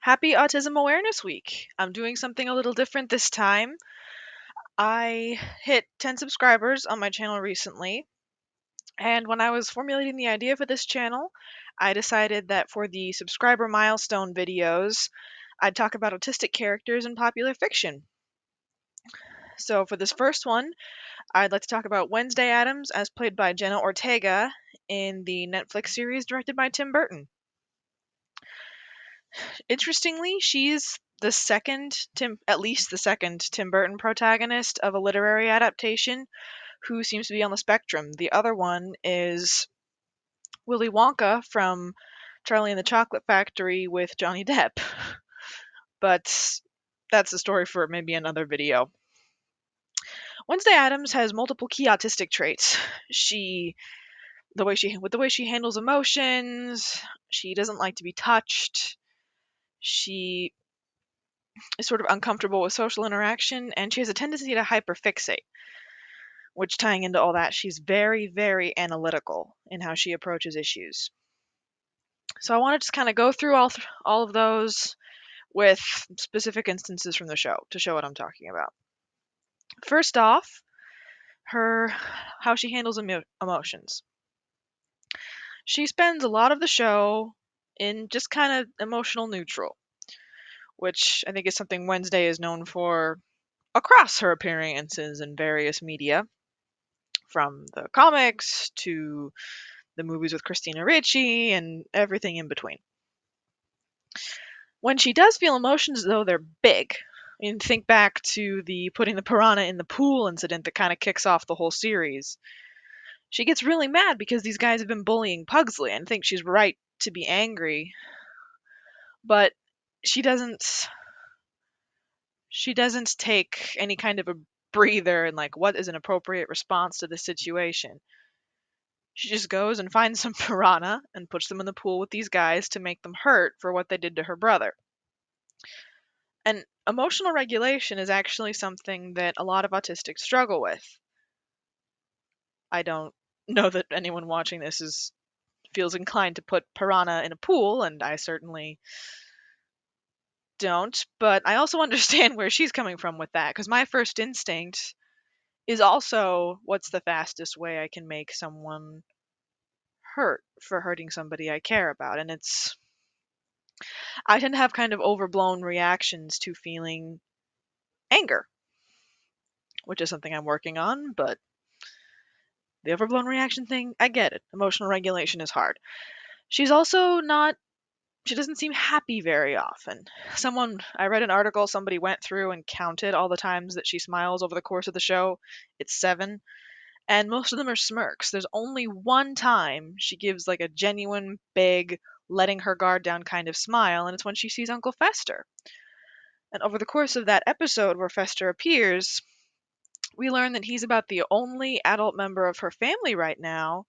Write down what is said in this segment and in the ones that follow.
Happy Autism Awareness Week. I'm doing something a little different this time. I hit 10 subscribers on my channel recently, and when I was formulating the idea for this channel, I decided that for the subscriber milestone videos, I'd talk about autistic characters in popular fiction. So for this first one, I'd like to talk about Wednesday Addams as played by Jenna Ortega in the Netflix series directed by Tim Burton. Interestingly, she's the at least the second Tim Burton protagonist of a literary adaptation who seems to be on the spectrum. The other one is Willy Wonka from Charlie and the Chocolate Factory with Johnny Depp. But that's a story for maybe another video. Wednesday Addams has multiple key autistic traits. The way she handles emotions, she doesn't like to be touched. She is sort of uncomfortable with social interaction, and she has a tendency to hyperfixate, which, tying into all that, she's very, very analytical in how she approaches issues. So I want to just kind of go through all of those with specific instances from the show to show what I'm talking about. First off, how she handles emotions. She spends a lot of the show in just kind of emotional neutral, which I think is something Wednesday is known for across her appearances in various media, from the comics to the movies with Christina Ricci and everything in between. When she does feel emotions, though, they're big. I mean, think back to the putting the piranha in the pool incident that kind of kicks off the whole series. She gets really mad because these guys have been bullying Pugsley, and I think she's right to be angry. But she doesn't she doesn't take any kind of a breather and like what is an appropriate response to the situation. She just goes and finds some piranha and puts them in the pool with these guys to make them hurt for what they did to her brother. And emotional regulation is actually something that a lot of autistics struggle with. I don't know that anyone watching this feels inclined to put piranha in a pool, and I certainly don't, but I also understand where she's coming from with that, because my first instinct is also what's the fastest way I can make someone hurt for hurting somebody I care about. And I tend to have kind of overblown reactions to feeling anger, which is something I'm working on, but the overblown reaction thing, I get it. Emotional regulation is hard. She's also not, she doesn't seem happy very often. I read an article, somebody went through and counted all the times that she smiles over the course of the show. It's 7. And most of them are smirks. There's only one time she gives like a genuine, big, letting her guard down kind of smile, and it's when she sees Uncle Fester. And over the course of that episode where Fester appears, we learn that he's about the only adult member of her family right now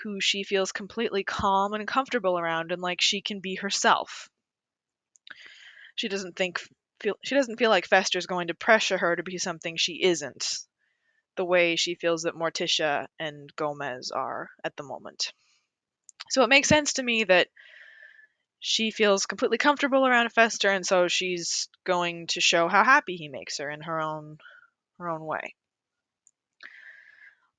who she feels completely calm and comfortable around and like she can be herself. She doesn't feel like Fester's going to pressure her to be something she isn't, the way she feels that Morticia and Gomez are at the moment. So it makes sense to me that she feels completely comfortable around Fester, and so she's going to show how happy he makes her in her own way.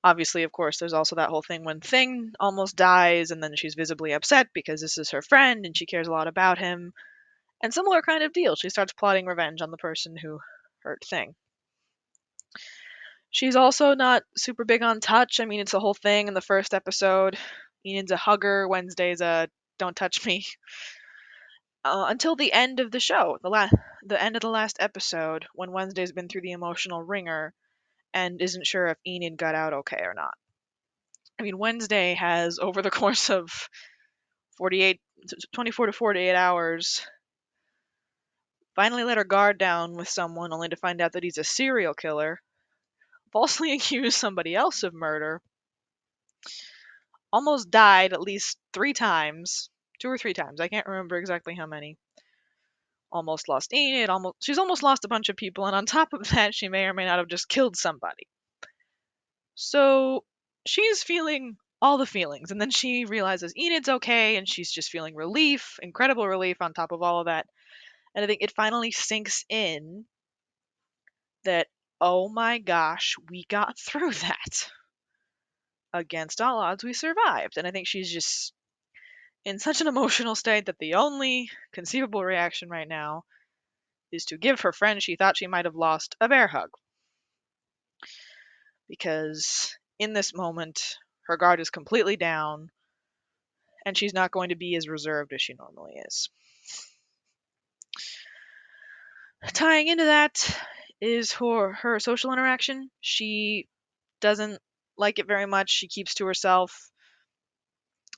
Obviously, of course, there's also that whole thing when Thing almost dies, and then she's visibly upset because this is her friend and she cares a lot about him. And similar kind of deal. She starts plotting revenge on the person who hurt Thing. She's also not super big on touch. I mean, it's a whole thing in the first episode. Enid's a hugger, Wednesday's a don't touch me. Until the end of the show, the end of the last episode, when Wednesday's been through the emotional ringer and isn't sure if Enid got out okay or not. I mean, Wednesday has, over the course of 24 to 48 hours, finally let her guard down with someone only to find out that he's a serial killer, falsely accused somebody else of murder, almost died at least 3 times, 2 or 3 times, I can't remember exactly how many. Almost lost Enid, she's almost lost a bunch of people, and on top of that, she may or may not have just killed somebody. So she's feeling all the feelings. And then she realizes Enid's okay, and she's just feeling relief, incredible relief on top of all of that. And I think it finally sinks in that, oh my gosh, we got through that. Against all odds, we survived. And I think she's just in such an emotional state that the only conceivable reaction right now is to give her friend she thought she might have lost a bear hug. Because in this moment, her guard is completely down, and she's not going to be as reserved as she normally is. Tying into that is her social interaction. She doesn't like it very much. She keeps to herself,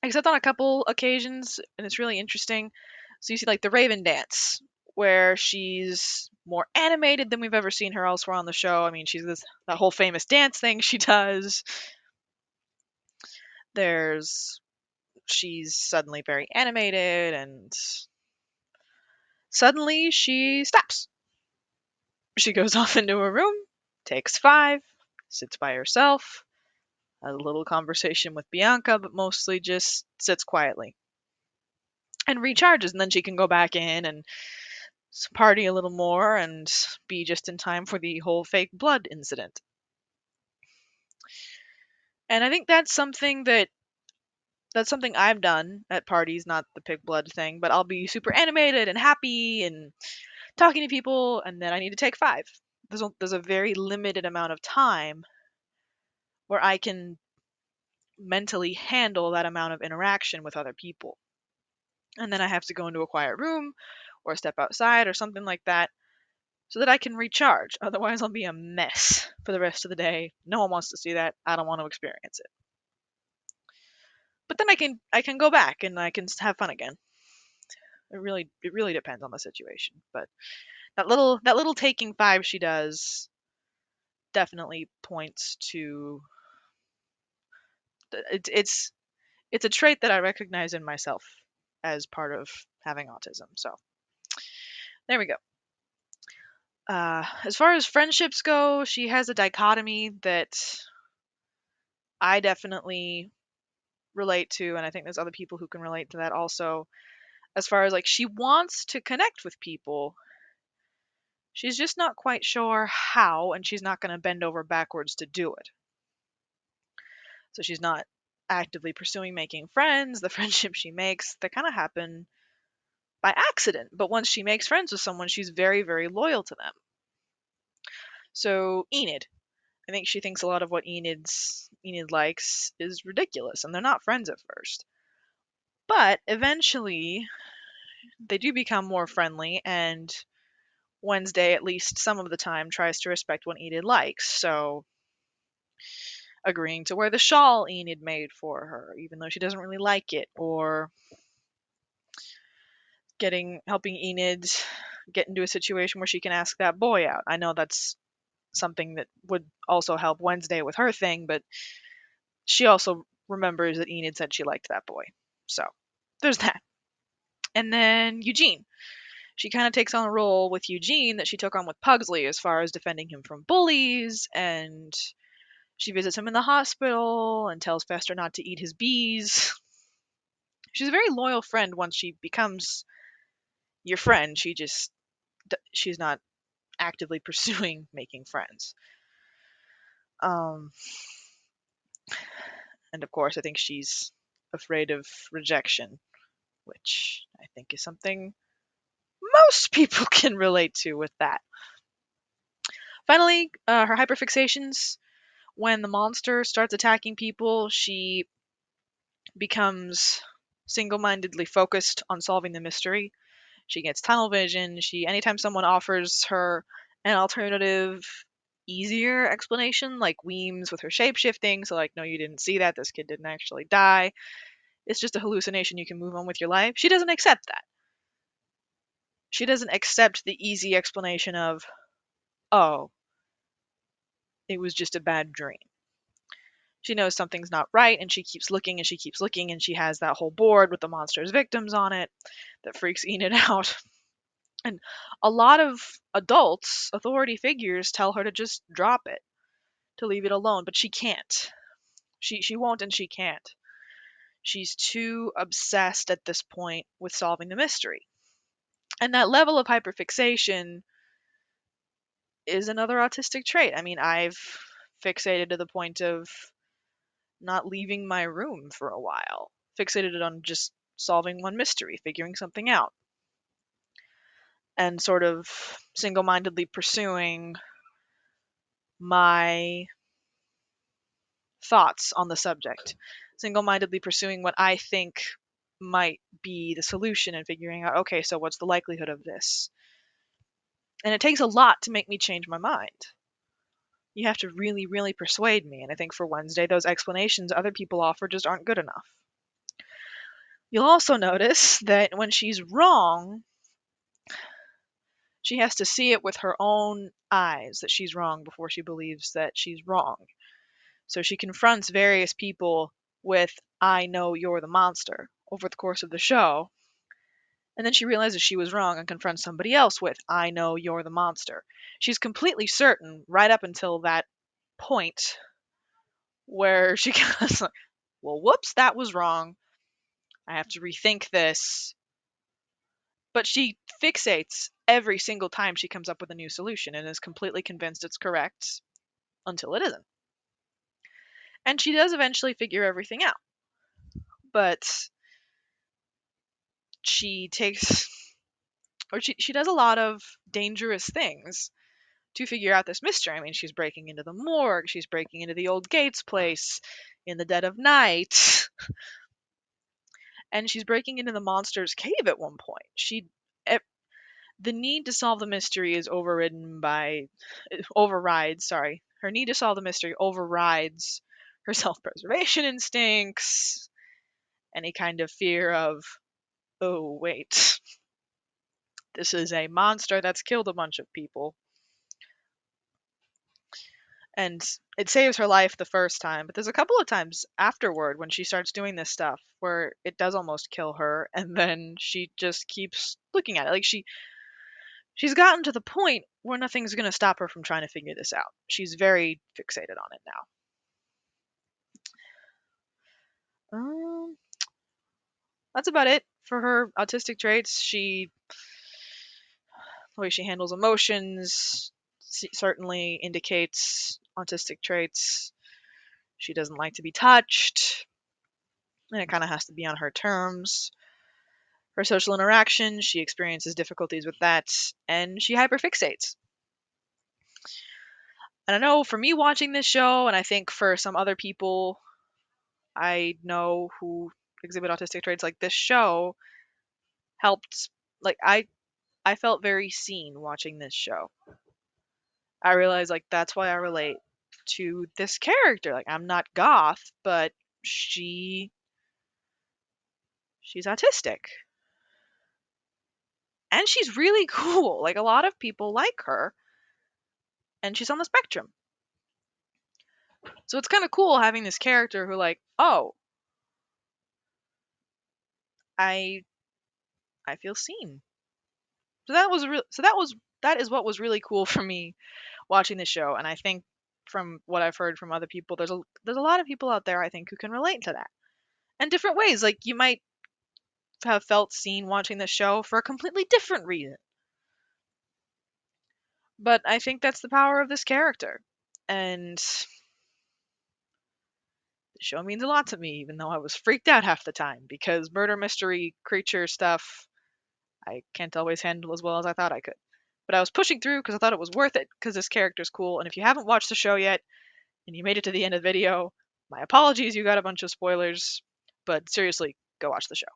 except on a couple occasions, and it's really interesting. So you see, like, the Raven dance, where she's more animated than we've ever seen her elsewhere on the show. I mean, she's that whole famous dance thing she does. She's suddenly very animated, and suddenly she stops. She goes off into her room, takes 5, sits by herself, has a little conversation with Bianca, but mostly just sits quietly and recharges, and then she can go back in and party a little more and be just in time for the whole fake blood incident. And I think that's something I've done at parties, not the pig blood thing, but I'll be super animated and happy and talking to people, and then I need to take 5. There's a very limited amount of time where I can mentally handle that amount of interaction with other people. And then I have to go into a quiet room or step outside or something like that so that I can recharge. Otherwise, I'll be a mess for the rest of the day. No one wants to see that. I don't want to experience it. But then I can go back and I can have fun again. It really depends on the situation. But that little taking 5 she does definitely points to it's it's a trait that I recognize in myself as part of having autism. So there we go. As far as friendships go, she has a dichotomy that I definitely relate to, and I think there's other people who can relate to that also. As far as, like, she wants to connect with people, she's just not quite sure how, and she's not going to bend over backwards to do it. So she's not actively pursuing making friends. The friendships she makes, they kind of happen by accident. But once she makes friends with someone, she's very, very loyal to them. So Enid, I think she thinks a lot of what Enid likes is ridiculous, and they're not friends at first. But eventually, they do become more friendly, and Wednesday, at least some of the time, tries to respect what Enid likes. So agreeing to wear the shawl Enid made for her, even though she doesn't really like it, or helping Enid get into a situation where she can ask that boy out. I know that's something that would also help Wednesday with her thing, but she also remembers that Enid said she liked that boy. So there's that. And then Eugene. She kind of takes on a role with Eugene that she took on with Pugsley as far as defending him from bullies, and she visits him in the hospital and tells Fester not to eat his bees. She's a very loyal friend once she becomes your friend. She's not actively pursuing making friends. And of course, I think she's afraid of rejection, which I think is something most people can relate to with that. Finally, her hyperfixations. When the monster starts attacking people, she becomes single-mindedly focused on solving the mystery. She gets tunnel vision. Anytime someone offers her an alternative, easier explanation, like Weems with her shapeshifting, so like, no, you didn't see that. This kid didn't actually die. It's just a hallucination. You can move on with your life. She doesn't accept that. She doesn't accept the easy explanation of, oh, it was just a bad dream. She knows something's not right, and she keeps looking and she keeps looking, and she has that whole board with the monster's victims on it that freaks Enid out. And a lot of adults, authority figures, tell her to just drop it, to leave it alone, but she can't. She won't and she can't. She's too obsessed at this point with solving the mystery. And that level of hyperfixation is another autistic trait. I mean, I've fixated to the point of not leaving my room for a while, fixated on just solving one mystery, figuring something out, and sort of single mindedly pursuing my thoughts on the subject, single mindedly pursuing what I think might be the solution and figuring out, okay, so what's the likelihood of this? And it takes a lot to make me change my mind. You have to really, really persuade me. And I think for Wednesday, those explanations other people offer just aren't good enough. You'll also notice that when she's wrong, she has to see it with her own eyes that she's wrong before she believes that she's wrong. So she confronts various people with, I know you're the monster, over the course of the show. And then she realizes she was wrong and confronts somebody else with, I know you're the monster. She's completely certain right up until that point where she goes like, well, whoops, that was wrong. I have to rethink this. But she fixates every single time she comes up with a new solution and is completely convinced it's correct until it isn't. And she does eventually figure everything out. But she takes, or she does a lot of dangerous things to figure out this mystery. I mean, she's breaking into the morgue, she's breaking into the old Gates place in the dead of night, and she's breaking into the monster's cave at one point. The need to solve the mystery is overrides, sorry. Her need to solve the mystery overrides her self-preservation instincts, any kind of fear of, oh, wait, this is a monster that's killed a bunch of people. And it saves her life the first time, but there's a couple of times afterward when she starts doing this stuff where it does almost kill her, and then she just keeps looking at it. Like she's gotten to the point where nothing's going to stop her from trying to figure this out. She's very fixated on it now. That's about it for her autistic traits. The way she handles emotions certainly indicates autistic traits. She doesn't like to be touched, and it kind of has to be on her terms. Her social interaction, she experiences difficulties with that, and she hyperfixates. And I know for me watching this show, and I think for some other people I know who exhibit autistic traits, like this show helped. Like I felt very seen watching this show. I realized like that's why I relate to this character. Like I'm not goth, but she's autistic. And she's really cool. Like a lot of people like her, and she's on the spectrum. So it's kind of cool having this character who like, oh, I I feel seen. So that is what was really cool for me watching the show, and I think from what I've heard from other people, there's a lot of people out there I think who can relate to that. In different ways. Like you might have felt seen watching the show for a completely different reason. But I think that's the power of this character. And the show means a lot to me, even though I was freaked out half the time because murder mystery creature stuff I can't always handle as well as I thought I could. But I was pushing through because I thought it was worth it because this character's cool. And if you haven't watched the show yet and you made it to the end of the video, my apologies, you got a bunch of spoilers. But seriously, go watch the show.